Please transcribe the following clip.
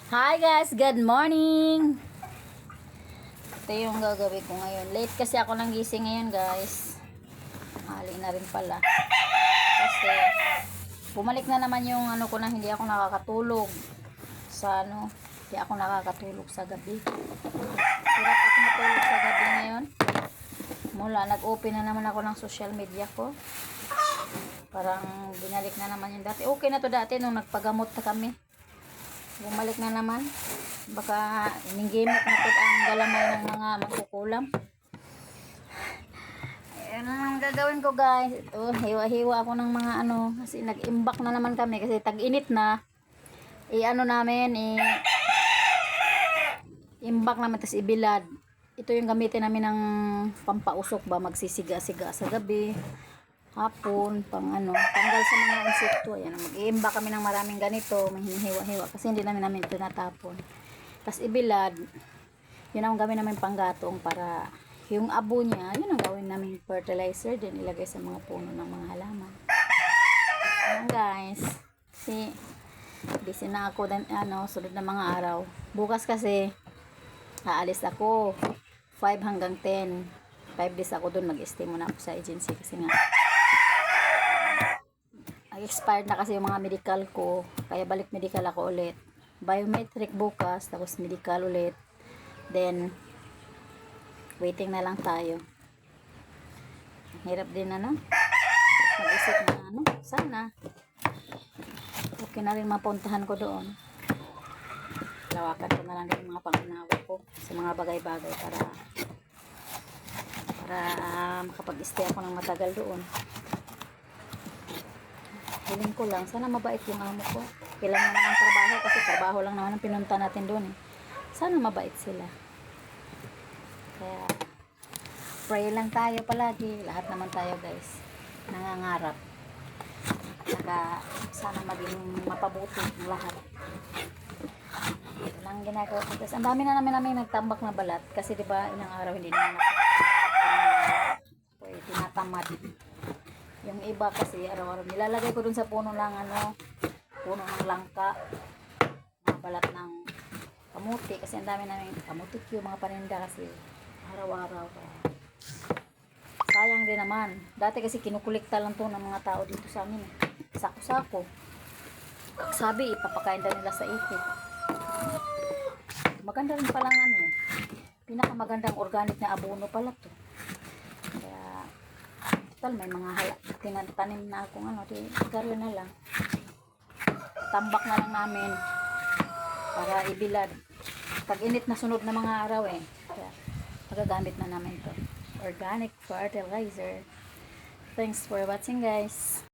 Hi guys, good morning. Ito yung gagawin ko ngayon. Late kasi ako nang gising ngayon guys. Hali na rin pala. Kasi bumalik na naman yung ano ko na hindi ako nakakatulog. Hindi ako nakakatulog sa gabi. Hirap ako matulog sa gabi ngayon. Nag-open na naman ako ng social media ko. Parang binalik na naman yung dati. Okay na to dati nung nagpagamot na kami. Bumalik na naman. Baka iningimot na po ang galamay ng mga magkukulam. Ayan ang gagawin ko guys. Ito, hiwa-hiwa ako ng mga ano. Kasi nag-imbak na naman kami. Kasi tag-init na. Imbak naman. Tapos ibilad. Ito yung gamitin namin ng pampausok ba. Magsisiga-siga sa gabi. Hapon, tanggal sa mga insekto. Ayan, mag-iimba kami ng maraming ganito, may hinihiwa-hiwa kasi hindi namin tinatapon. Tapos ibilad, yun ang gawin namin panggatong para yung abo niya, yun ang gawin namin fertilizer din ilagay sa mga puno ng mga halaman. Ayan guys, kasi busy na ako sunod na mga araw. Bukas kasi aalis ako 5 hanggang 10. 5 days ako doon, mag-stay muna ako sa agency kasi nga expired na kasi yung mga medical ko, kaya balik medical ako ulit. Biometric bukas, tapos medical ulit, then waiting na lang tayo. Hirap din mag-isip na sana okay na rin mapuntahan ko doon. Lawakan ko na lang din yung mga pangunawa ko sa mga bagay-bagay para makapag-stay ako ng matagal doon. Hiling ko lang, sana mabait yung amo ko. Kailangan naman ang trabaho kasi trabaho lang naman ang pinunta natin doon. Sana mabait sila. Kaya pray lang tayo palagi. Lahat naman tayo guys. Nangangarap. Saka sana maging mapabuti ng lahat. Ito lang ginagawa ko. Ang dami na namin nagtambak na balat. Kasi diba ilang araw hindi naman tinatamad. Yung iba kasi araw-araw nilalagay ko dun sa puno ng puno ng langka, mga balat ng kamuti kasi ang dami namin kamuti yung mga paninda kasi araw-araw. Sayang din naman. Dati kasi kinukulikta lang to ng mga tao dito sa amin. Sako-sako. Sabi ipapakain daw nila sa ipit. Maganda rin palang pinakamagandang organic na abono pala to. Total, may mga tinatanim na akong garyo na lang. Tambak na lang namin para ibilad. Pag init na sunod na mga araw kaya magagamit na namin to. Organic fertilizer. Thanks for watching guys.